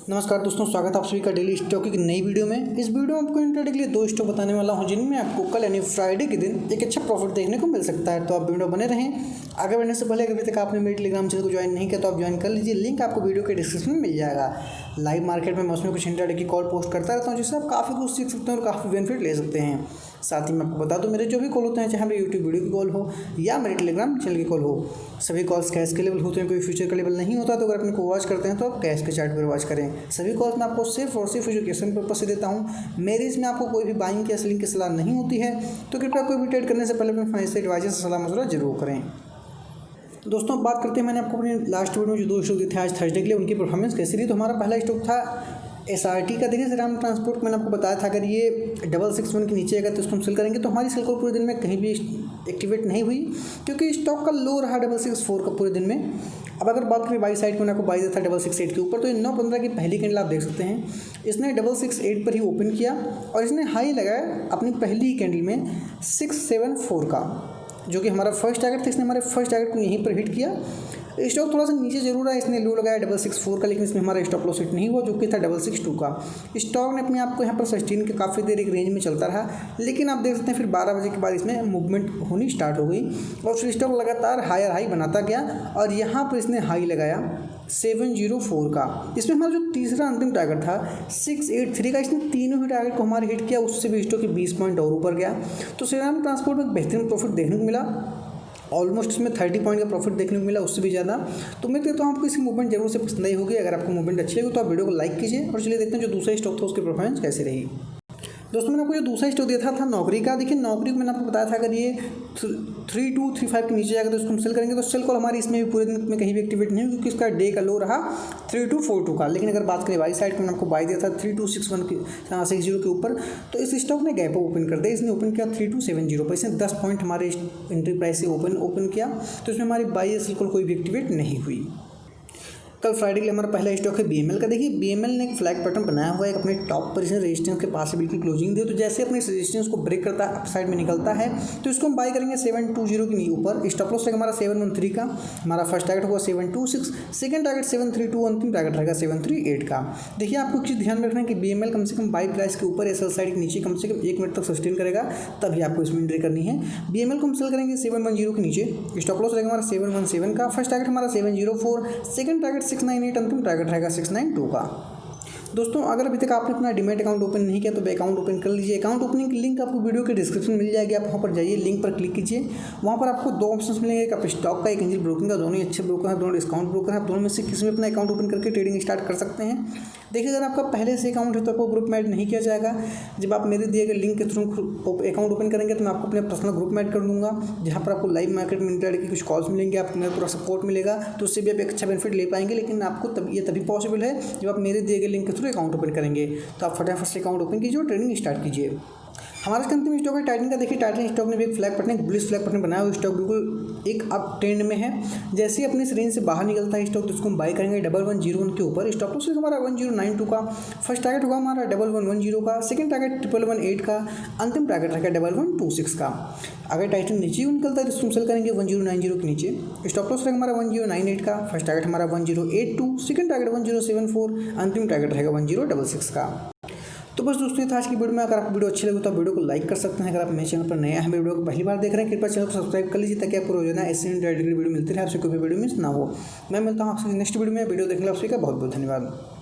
नमस्कार दोस्तों, स्वागत है आप सभी का डेली स्टॉक की नई वीडियो में। इस वीडियो में आपको इंट्राडे के लिए दो स्टॉक बताने वाला हूं जिनमें आपको कल यानी फ्राइडे के दिन एक अच्छा प्रॉफिट देखने को मिल सकता है। तो आप वीडियो बने रहें। आगे बढ़ने से पहले अभी तक आपने मेरे टेलीग्राम चैनल को ज्वाइन नहीं किया तो आप ज्वाइन कर लीजिए, लिंक आपको वीडियो के डिस्क्रिप्शन में मिल जाएगा। लाइव मार्केट में मैं उसमें कुछ इंट्राडे की कॉल पोस्ट करता रहता हूँ जिससे आप काफ़ी कुछ सीख सकते हैं और काफ़ी बेनिफिट ले सकते हैं। साथ ही मैं आपको बता दूं, मेरे जो भी कॉल होते हैं, चाहे मेरे यूट्यूब वीडियो की कॉल हो या मेरे टेलीग्राम चैनल की कॉल हो, सभी कॉल्स कैश के लेवल होते हैं, कोई फ्यूचर का लेवल नहीं होता। तो अगर अपने को वॉच करते हैं तो आप कैश के चार्ट पर वॉच करें। सभी कॉल्स मैं आपको सिर्फ और सिर्फ एजुकेशन पर्पस से देता हूँ। मेरे इसमें आपको कोई भी बाइंग या सेलिंग की सलाह नहीं होती है। तो कृपया कोई भी ट्रेड करने से पहले अपने फाइनेंशियल एडवाइजर से सलाह मशवरा जरूर करें। दोस्तों, बात करते हैं, मैंने आपको अपने लास्ट वीडियो में जो दो स्टॉक दिए थे आज थर्सडे के लिए, उनकी परफॉर्मेंस कैसी रही। तो हमारा पहला स्टॉक था SRT का। देखिए, श्रीराम ट्रांसपोर्ट, मैंने आपको बताया था अगर ये 661 के नीचे आएगा तो उसको हम सेल करेंगे। तो हमारी सेल कॉल पूरे दिन में कहीं भी एक्टिवेट नहीं हुई क्योंकि स्टॉक का लो रहा 664 का पूरे दिन में। अब अगर बात करें बाई साइड में, मैंने आपको बाई दिया था 668 के ऊपर। तो ये 9:15 की पहली कैंडल आप देख सकते हैं, इसने 668 पर ही ओपन किया और इसने हाई लगाया अपनी पहली कैंडल में 674 का, जो कि हमारा फर्स्ट टारगेट था। इसने हमारे फर्स्ट टारगेट को यहीं पर हिट किया। स्टॉक थोड़ा सा नीचे जरूर है, इसने लो लगाया 664 का, लेकिन इसमें हमारा स्टॉप लॉस हिट नहीं हुआ जो कि था 662 का। स्टॉक ने अपने आप को यहाँ पर सस्टेन के काफ़ी देर एक रेंज में चलता रहा, लेकिन आप देख सकते हैं फिर 12 बजे के बाद इसमें मूवमेंट होनी स्टार्ट हो गई और फिर स्टॉक लगातार हायर हाई बनाता गया और यहाँ पर इसने हाई लगाया 704 का। इसमें हमारा जो तीसरा अंतिम टारगेट था 683 का, इसने तीनों ही टारगेट को हमारे हिट किया। उससे भी स्टॉक की 20 पॉइंट और ऊपर गया। तो श्रीराम ट्रांसपोर्ट में बेहतरीन प्रॉफिट देखने को मिला, ऑलमोस्ट इसमें 30 पॉइंट का प्रॉफिट देखने को मिला, उससे भी ज़्यादा। तो मैं कहता हूँ आपको इसकी मूवमेंट जरूर से पसंद आई होगी। अगर आपको मूवमेंट अच्छी लगी तो आप वीडियो को लाइक कीजिए और चलिए देखते हैं जो दूसरा स्टॉक था उसकी परफॉर्मेंस कैसी रही। दोस्तों, मैंने आपको जो दूसरा स्टॉक दिया था नौकरी का। देखिए, नौकरी को मैंने आपको बताया था अगर ये 3235 के नीचे जाएगा तो इसको हम सेल करेंगे। तो सेल कॉल हमारी इसमें भी पूरे दिन में कहीं भी एक्टिवेट नहीं हुई क्योंकि इसका डे का लो रहा 3242 का। लेकिन अगर बात करें बाई साइड में, मैंने आपको बाई दिया था 3261 के ऊपर। तो इस स्टॉक ने गैप ओपन कर दिया, इसने ओपन किया 3270 पर। इसने 10 पॉइंट हमारे एंट्री प्राइस से ओपन किया। तो इसमें हमारी बाई या सेल कॉल कोई भी एक्टिवेट नहीं हुई। कल फ्राइडे के लिए हमारा पहला स्टॉक है BML का। देखिए, BML ने एक फ्लैग पैटर्न बनाया हुआ है अपने टॉप पर, इसने रेजिस्टेंस के पास से बिल्कुल क्लोजिंग दी। तो जैसे अपने इस रेजिस्टेंस को ब्रेक करता है, अप साइड में निकलता है, तो इसको हम बाय करेंगे 720 के ऊपर। स्टॉप लॉस रहेगा हमारा 713 का। हमारा फर्स्ट टारगेट होगा 726, सेकंड टारगेट 732, अंतिम टारगेट रहेगा 738 का। देखिए, आपको एक चीज़ ध्यान में रखना है कि BML कम से कम बाई प्राइस के ऊपर या सेल साइड के नीचे कम से कम 1 मिनट तक सस्टेन करेगा, तभी आपको इसमें एंट्री करनी है। BML को हम सेल करेंगे 710 के नीचे। स्टॉप लॉस रहेगा हमारा 717 का। फर्स्ट टारगेट हमारा 704, सेकंड टारगेट 698, अंतिम टारगेट रहेगा 692 का। दोस्तों, अगर अभी तक आपने अपना डीमैट अकाउंट ओपन नहीं किया तो अकाउंट ओपन कर लीजिए। अकाउंट ओपनिंग की लिंक आपको वीडियो के डिस्क्रिप्शन में मिल जाएगी। आप वहाँ पर जाइए, लिंक पर क्लिक कीजिए। वहाँ पर आपको दो ऑप्शंस मिलेंगे, एक आप स्टॉक का, एक एंजल ब्रोकिंग का। दोनों ही अच्छे ब्रोकर हैं, दोनों डिस्काउंट ब्रोकर हैं। आप दोनों में से किसी में अपना अकाउंट ओपन करके ट्रेडिंग स्टार्ट कर सकते हैं। देखिए, अगर आपका पहले से अकाउंट है तो आपको ग्रुप में ऐड नहीं किया जाएगा। जब आप मेरे दिए गए लिंक के थ्रू अकाउंट ओपन करेंगे तो मैं आपको अपने पर्सनल ग्रुप में ऐड कर दूँगा, जहाँ पर आपको लाइव मार्केट में इंट्राडे की कुछ कॉल्स मिलेंगे, आपको मेरा पूरा सपोर्ट मिलेगा। तो उससे भी आप एक अच्छा बेनिफिट ले पाएंगे। लेकिन आपको तभी पॉसिबल है जब आप मेरे दिए गए लिंक के थ्रू अकाउंट ओपन करेंगे। तो आप फटाफट से अकाउंट ओपन कीजिए और ट्रेडिंग स्टार्ट कीजिए। हमारा अंतिम स्टॉक है टाइटन का। देखिए, टाइटन स्टॉक ने भी एक flag pattern, bullish flag pattern बनाया हुआ। स्टॉक बिल्कुल एक अप ट्रेंड में है। जैसे ही अपने इस रेंज से बाहर निकलता है स्टॉक तो उसको हम बाय करेंगे 1101 के ऊपर। स्टॉप लॉस हमारा 1092 का। फर्स्ट टारगेट होगा हमारा 1110 का, सेकंड टारगेट 1118 का, अंतिम टारगेट रहेगा 1126 का। अगर टाइटन नीचे निकलता है तो उसको सेल करेंगे 1090 के नीचे। स्टॉप लॉस रहेगा हमारा 1098 का। फर्स्ट टारगेट हमारा 1082, सेकंड टारगेट 1074, अंतिम टारगेट रहेगा 1066 का। तो बस दोस्तों, ये था आज की वीडियो में। अगर आपको वीडियो अच्छी लगी तो आप वीडियो को लाइक कर सकते हैं। अगर आप मेरे चैनल पर नया है, वीडियो को पहली बार देख रहे हैं, कृपया चैनल को सब्सक्राइब कर लीजिए ताकि आपको रोजाना ऐसे वीडियो मिलती रहे, आपसे कोई भी वीडियो मिस ना हो। मैं मिलता हूँ आपसे नेक्स्ट वीडियो में। वीडियो देखने के लिए आप सभी का बहुत बहुत धन्यवाद।